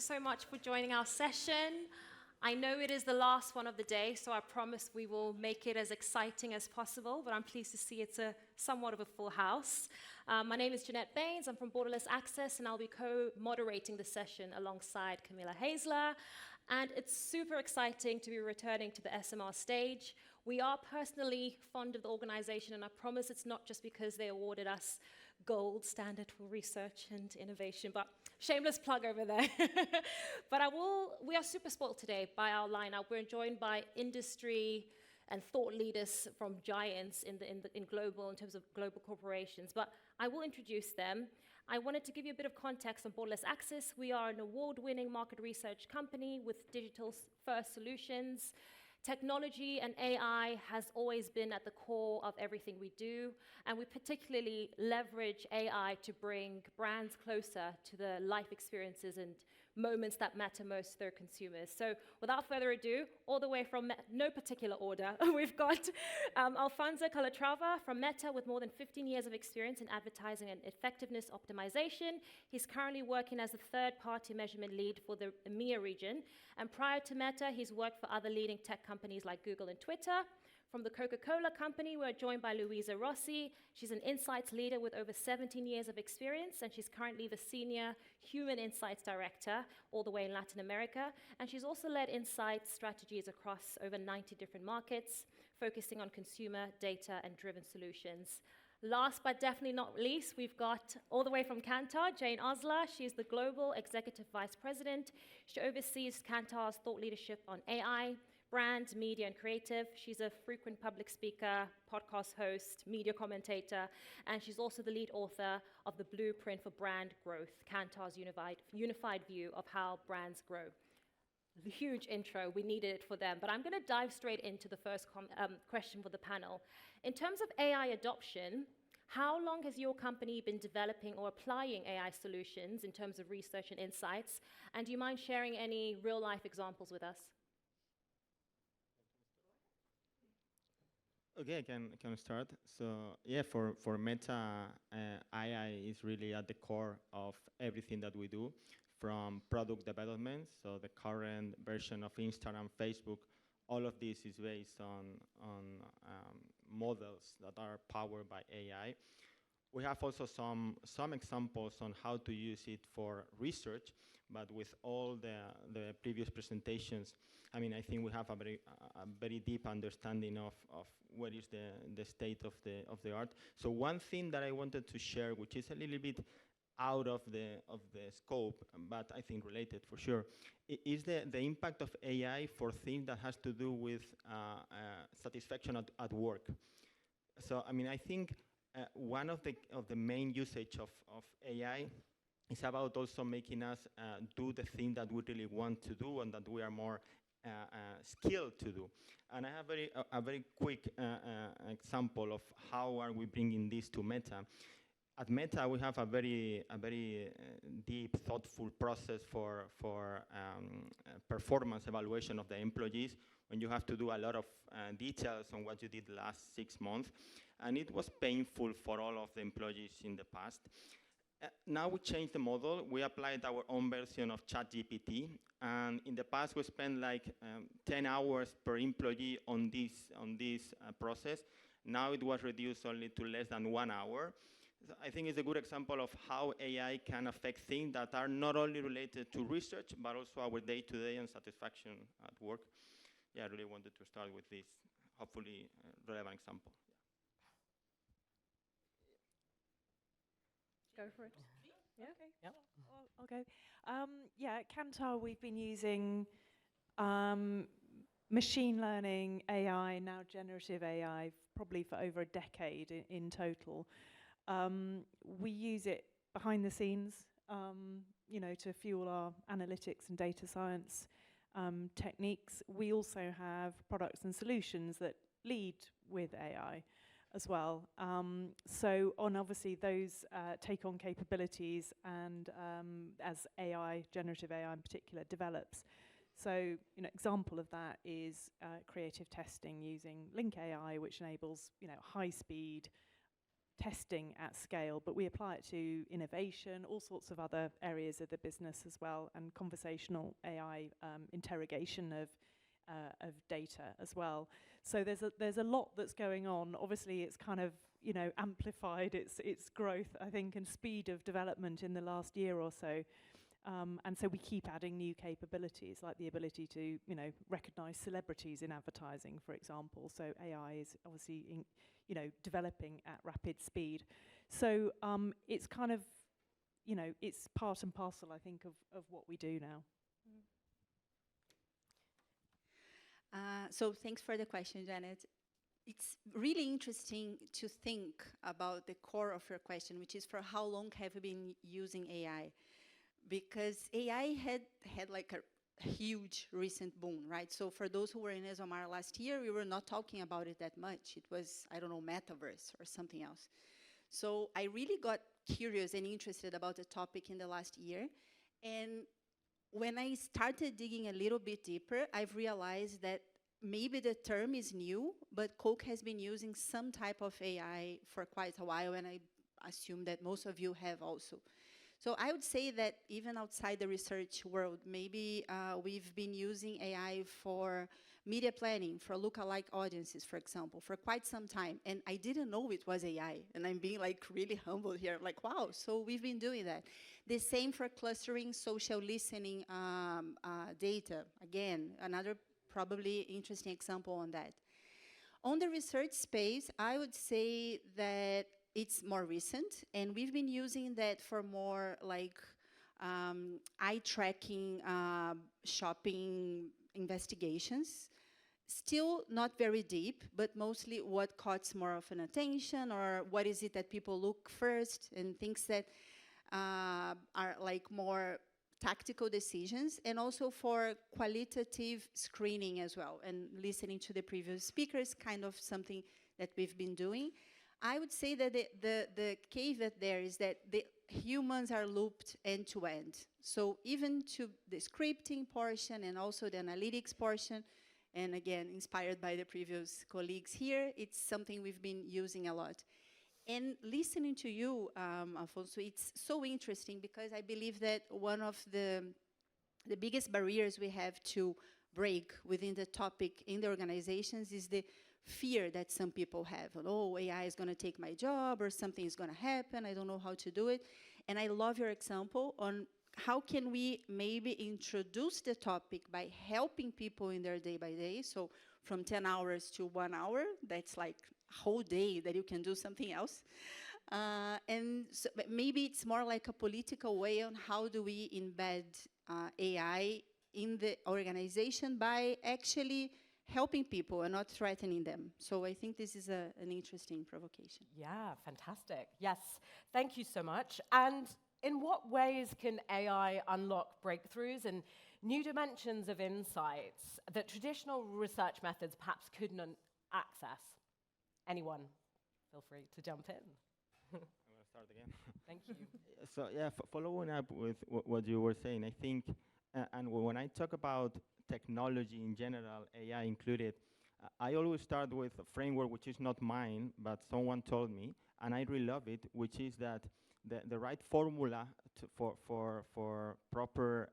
you so much for joining our session. I know it is the last one of the day, so I promise we will make it as exciting as possible, but I'm pleased to see it's somewhat of a full house. My name is Jeanette Baines. I'm from Borderless Access, and I'll be co-moderating the session alongside Camilla Hazler. And it's super exciting to be returning to the ESOMAR stage. We are personally fond of the organization, and I promise it's not just because they awarded us gold standard for research and innovation, but shameless plug over there. But we are super spoiled today by our lineup. We're joined by industry and thought leaders from giants in terms of global corporations. But I will introduce them. I wanted to give you a bit of context on Borderless Access. We are an award-winning market research company with digital-first solutions. Technology and AI has always been at the core of everything we do, and we particularly leverage AI to bring brands closer to the life experiences and moments that matter most to their consumers. So without further ado, all the way from no particular order, we've got Alfonso Calatrava from Meta with more than 15 years of experience in advertising and effectiveness optimization. He's currently working as a third-party measurement lead for the EMEA region. And prior to Meta, he's worked for other leading tech companies like Google and Twitter. From the Coca-Cola company, we're joined by Luisa Rossi. She's an insights leader with over 17 years of experience, and she's currently the Senior Human Insights Director all the way in Latin America. And she's also led insights strategies across over 90 different markets, focusing on consumer, data, and driven solutions. Last but definitely not least, we've got all the way from Kantar, Jane Osler. She's the Global Executive Vice President. She oversees Kantar's thought leadership on AI, brand, media, and creative. She's a frequent public speaker, podcast host, media commentator, and she's also the lead author of the Blueprint for Brand Growth, Kantar's unified view of how brands grow. The huge intro, we needed it for them, but I'm going to dive straight into the first question for the panel. In terms of AI adoption, how long has your company been developing or applying AI solutions in terms of research and insights? And do you mind sharing any real-life examples with us? Okay, I can start. So yeah, for Meta, AI is really at the core of everything that we do, from product development. So the current version of Instagram, Facebook, all of this is based on models that are powered by AI. We have also some examples on how to use it for research, but with all the previous presentations, I mean, I think we have a very deep understanding of what is the state of the art. So one thing that I wanted to share, which is a little bit out of the scope, but I think related for sure, is the impact of AI for things that has to do with satisfaction at work. So I mean, I think one of the main usage of AI is about also making us do the thing that we really want to do and that we are more skilled to do. And I have a very quick example of how are we bringing this to Meta. At Meta, we have a very deep, thoughtful process for performance evaluation of the employees, when you have to do a lot of details on what you did the last 6 months. And it was painful for all of the employees in the past. Now we changed the model. We applied our own version of ChatGPT. And in the past, we spent like 10 hours per employee on this process. Now it was reduced only to less than 1 hour. So I think it's a good example of how AI can affect things that are not only related to research, but also our day-to-day and satisfaction at work. Yeah, I really wanted to start with this, hopefully relevant example. Go for it. Yeah. Okay. Yep. I'll go. Yeah, at Kantar, we've been using machine learning, AI, now generative AI, probably for over a decade in total. We use it behind the scenes, to fuel our analytics and data science techniques. We also have products and solutions that lead with AI as well. So on obviously those take on capabilities, and as AI, generative AI in particular, develops. So an example of that is creative testing using Link AI, which enables high speed testing at scale, but we apply it to innovation, all sorts of other areas of the business as well, and conversational AI interrogation of data as well. So there's a lot that's going on. Obviously, it's kind of, you know, amplified its growth, I think, and speed of development in the last year or so. And so we keep adding new capabilities, like the ability to, you know, recognize celebrities in advertising, for example. So AI is obviously, you know, developing at rapid speed. So it's kind of, you know, it's part and parcel, I think, of what we do now. So thanks for the question, Janet. It's really interesting to think about the core of your question, which is for how long have we been using AI? Because AI had like a huge recent boom, right? So for those who were in ESOMAR last year, we were not talking about it that much. It was, I don't know, metaverse or something else. So I really got curious and interested about the topic in the last year. And when I started digging a little bit deeper, I've realized that maybe the term is new, but Coke has been using some type of AI for quite a while, and I assume that most of you have also. So I would say that even outside the research world, maybe we've been using AI for media planning, for lookalike audiences, for example, for quite some time. And I didn't know it was AI. And I'm being like really humble here, like, wow, so we've been doing that. The same for clustering social listening data. Again, another probably interesting example on that. On the research space, I would say that it's more recent, and we've been using that for more like eye tracking, shopping investigations. Still not very deep, but mostly what caught more of an attention, or what is it that people look first, and things that are like more tactical decisions, and also for qualitative screening as well, and listening to the previous speakers, kind of something that we've been doing. I would say that the caveat there is that the humans are looped end to end. So even to the scripting portion and also the analytics portion, and again, inspired by the previous colleagues here, it's something we've been using a lot. And listening to you, Afonso, it's so interesting because I believe that one of the biggest barriers we have to break within the topic in the organizations is the fear that some people have. Oh, AI is going to take my job, or something is going to happen, I don't know how to do it. And I love your example on how can we maybe introduce the topic by helping people in their day by day. So from 10 hours to 1 hour, that's like a whole day that you can do something else. And so maybe it's more like a political way on how do we embed AI in the organization by actually helping people and not threatening them. So I think this is an interesting provocation. Yeah, fantastic. Yes, thank you so much. And in what ways can AI unlock breakthroughs and new dimensions of insights that traditional research methods perhaps couldn't access? Anyone, feel free to jump in. I'm going to start again. Thank you. So yeah, following up with what you were saying, I think, and when I talk about technology in general, AI included, I always start with a framework which is not mine, but someone told me, and I really love it, which is that the right formula for proper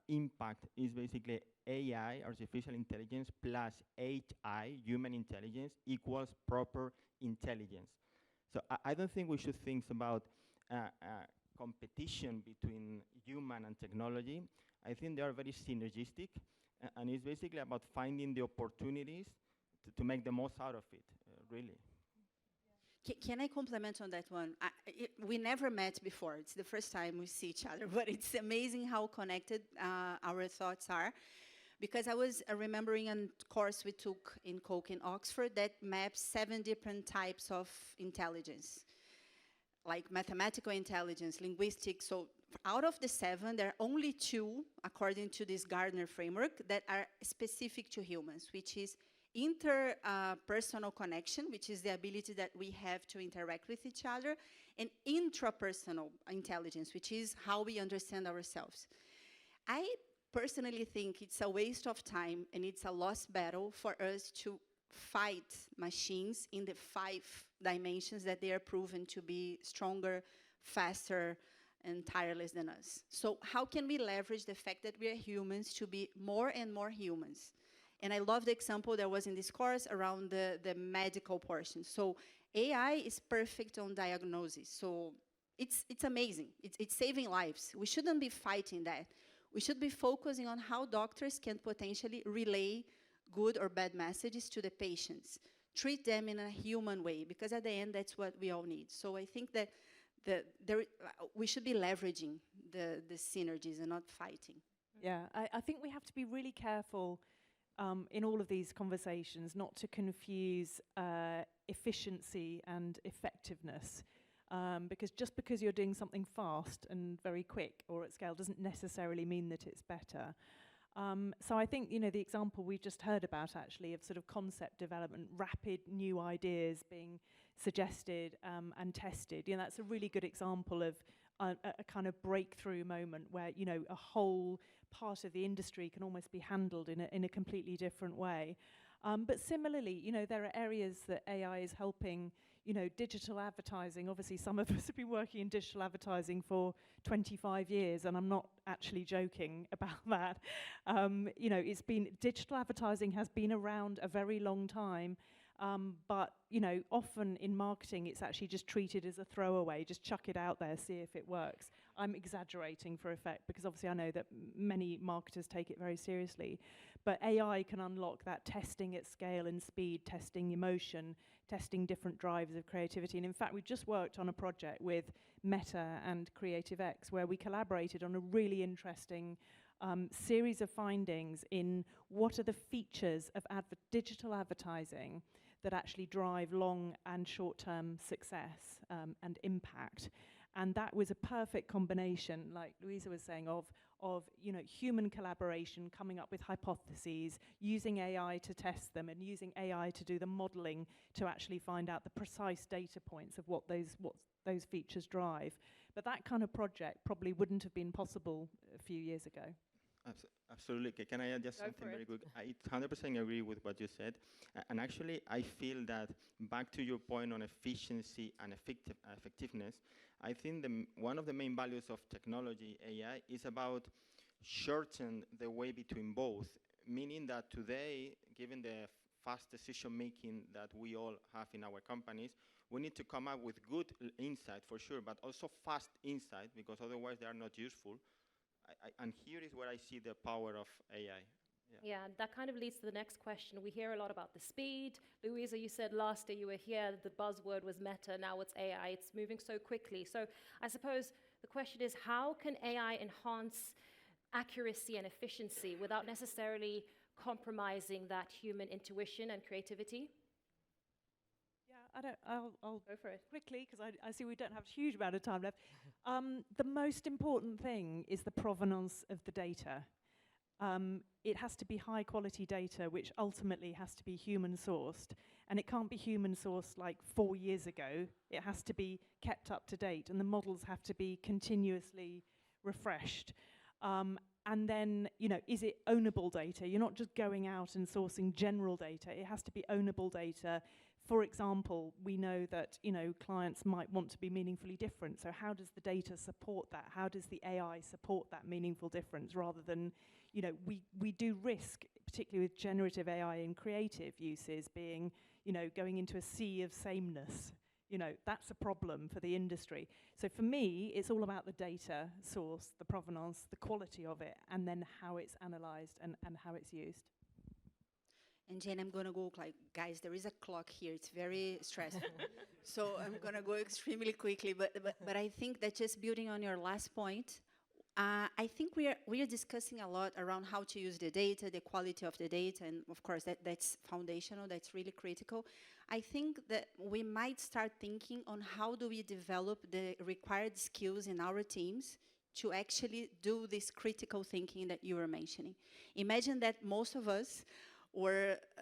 impact is basically AI, artificial intelligence, plus HI, human intelligence, equals proper intelligence. So I don't think we should think about competition between human and technology. I think they are very synergistic. And it's basically about finding the opportunities to make the most out of it, really. Can I compliment on that one? We never met before. It's the first time we see each other, but it's amazing how connected our thoughts are. Because I was remembering a course we took in Coke in Oxford that maps 7 different types of intelligence, like mathematical intelligence, linguistics. So out of the 7, there are only 2, according to this Gardner framework, that are specific to humans, which is interpersonal connection, which is the ability that we have to interact with each other, and intrapersonal intelligence, which is how we understand ourselves. I personally think it's a waste of time and it's a lost battle for us to fight machines in the 5 dimensions that they are proven to be stronger, faster, and tireless than us. So how can we leverage the fact that we are humans to be more and more humans? And I love the example that was in this course around the medical portion. So AI is perfect on diagnosis. So it's amazing. It's saving lives. We shouldn't be fighting that. We should be focusing on how doctors can potentially relay good or bad messages to the patients. Treat them in a human way, because at the end, that's what we all need. So I think that we should be leveraging the synergies and not fighting. Yeah, I think we have to be really careful in all of these conversations not to confuse efficiency and effectiveness. Because just because you're doing something fast and very quick or at scale doesn't necessarily mean that it's better. So I think, the example we just heard about actually of sort of concept development, rapid new ideas being suggested and tested, that's a really good example of a kind of breakthrough moment where, a whole part of the industry can almost be handled in a completely different way. But similarly, there are areas that AI is helping, digital advertising. Obviously, some of us have been working in digital advertising for 25 years, and I'm not actually joking about that. Digital advertising has been around a very long time, but, often in marketing, it's actually just treated as a throwaway. Just chuck it out there, see if it works. I'm exaggerating for effect, because obviously I know that many marketers take it very seriously. But AI can unlock that testing at scale and speed, testing emotion, testing different drivers of creativity. And in fact, we just worked on a project with Meta and Creative X where we collaborated on a really interesting series of findings in what are the features of digital advertising that actually drive long and short-term success and impact. And that was a perfect combination, like Louisa was saying, of human collaboration, coming up with hypotheses, using AI to test them, and using AI to do the modeling to actually find out the precise data points of what those features drive. But that kind of project probably wouldn't have been possible a few years ago. Absolutely. Can I add just something very quick? I 100% agree with what you said. And actually, I feel that back to your point on efficiency and effectiveness, I think one of the main values of technology, AI, is about shorten the way between both, meaning that today, given the fast decision-making that we all have in our companies, we need to come up with good insight, for sure, but also fast insight, because otherwise they are not useful. And here is where I see the power of AI. Yeah, that kind of leads to the next question. We hear a lot about the speed. Louisa, you said last year you were here, the buzzword was meta, now it's AI. It's moving so quickly. So I suppose the question is, how can AI enhance accuracy and efficiency without necessarily compromising that human intuition and creativity? Yeah, I'll go for it quickly, because I see we don't have a huge amount of time left. The most important thing is the provenance of the data. It has to be high quality data, which ultimately has to be human sourced. And it can't be human sourced like 4 years ago. It has to be kept up to date, and the models have to be continuously refreshed. And then, is it ownable data? You're not just going out and sourcing general data. It has to be ownable data. For example, we know that, clients might want to be meaningfully different. So how does the data support that? How does the AI support that meaningful difference, rather than, we do risk, particularly with generative AI in creative uses, being, going into a sea of sameness. That's a problem for the industry. So for me, it's all about the data source, the provenance, the quality of it, and then how it's analyzed and how it's used. And Jane, I'm going to go guys, there is a clock here. It's very stressful. So I'm going to go extremely quickly. But I think that just building on your last point, I think we are discussing a lot around how to use the data, the quality of the data, and of course that's foundational, that's really critical. I think that we might start thinking on how do we develop the required skills in our teams to actually do this critical thinking that you were mentioning. Imagine that most of us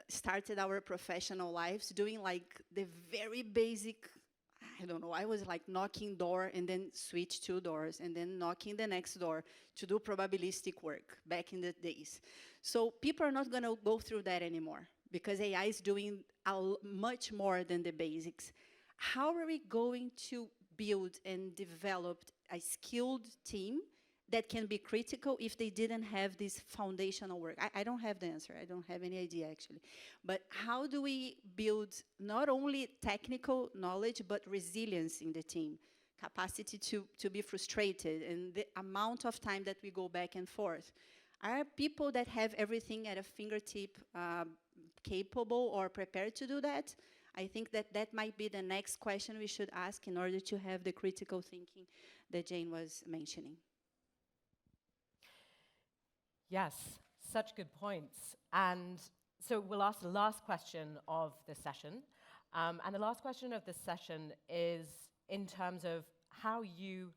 started our professional lives doing the very basic, I don't know, I was knocking door and then switch 2 doors and then knocking the next door to do probabilistic work back in the days. So people are not going to go through that anymore. because AI is doing much more than the basics. How are we going to build and develop a skilled team that can be critical if they didn't have this foundational work? I don't have the answer. I don't have any idea, actually. But how do we build not only technical knowledge, but resilience in the team? Capacity to be frustrated, and the amount of time that we go back and forth. Are people that have everything at a fingertip capable or prepared to do that? I think that might be the next question we should ask in order to have the critical thinking that Jane was mentioning. Yes, such good points. And so we'll ask the last question of this session. And the last question of this session is in terms of how you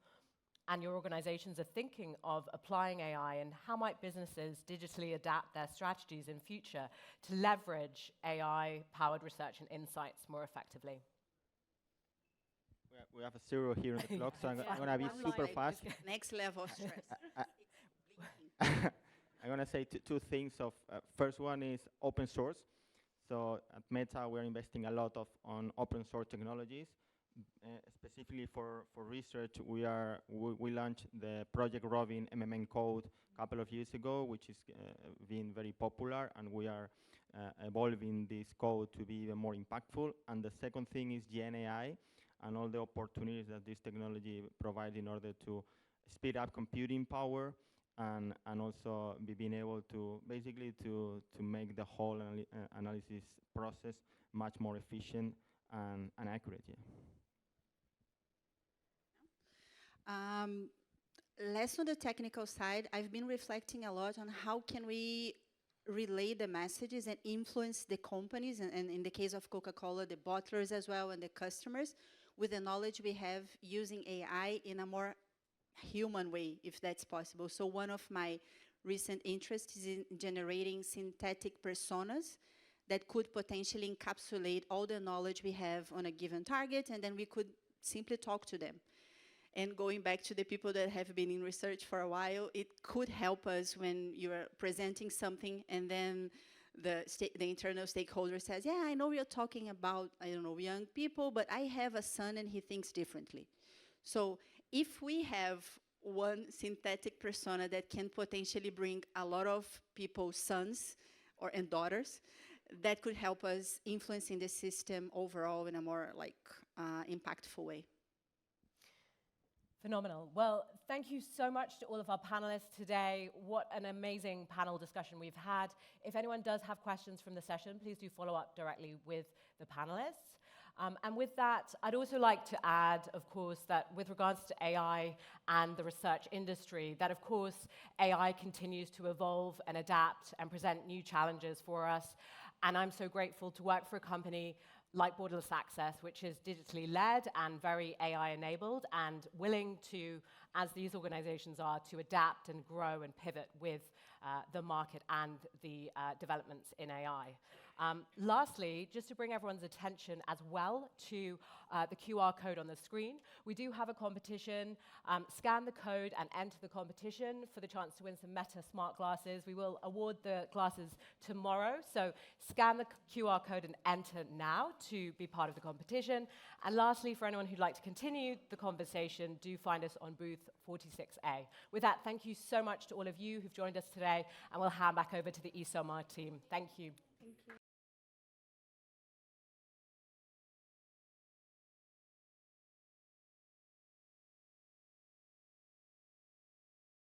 and your organizations are thinking of applying AI, and how might businesses digitally adapt their strategies in future to leverage AI-powered research and insights more effectively. We have a 0 here on the clock, so I'm going to be super fast. Next level of stress. I'm going to say two things. First one is open source. So at Meta, we're investing a lot on open source technologies. Specifically for research, we launched the Project Robin MMN code a couple of years ago, which is being very popular, and we are evolving this code to be even more impactful. And the second thing is Gen AI and all the opportunities that this technology provides in order to speed up computing power and also being able to basically to make the whole analysis process much more efficient and accurate. Yeah. Less on the technical side, I've been reflecting a lot on how can we relay the messages and influence the companies, and in the case of Coca-Cola, the bottlers as well, and the customers, with the knowledge we have using AI in a more human way, if that's possible. So one of my recent interests is in generating synthetic personas that could potentially encapsulate all the knowledge we have on a given target, and then we could simply talk to them. And going back to the people that have been in research for a while, it could help us when you're presenting something and then the internal stakeholder says, yeah, I know you're talking about, I don't know, young people, but I have a son and he thinks differently. So if we have one synthetic persona that can potentially bring a lot of people's sons and daughters, that could help us influencing the system overall in a more impactful way. Phenomenal. Well, thank you so much to all of our panelists today. What an amazing panel discussion we've had. If anyone does have questions from the session, please do follow up directly with the panelists. And with that, I'd also like to add, of course, that with regards to AI and the research industry, that of course AI continues to evolve and adapt and present new challenges for us. And I'm so grateful to work for a company like Borderless Access, which is digitally led and very AI-enabled and willing to, as these organizations are, to adapt and grow and pivot with the market and the developments in AI. Lastly, just to bring everyone's attention as well to the QR code on the screen, we do have a competition. Scan the code and enter the competition for the chance to win some Meta smart glasses. We will award the glasses tomorrow, so scan the QR code and enter now to be part of the competition. And lastly, for anyone who'd like to continue the conversation, do find us on booth 46A. With that, thank you so much to all of you who've joined us today, and we'll hand back over to the ESOMAR team. Thank you.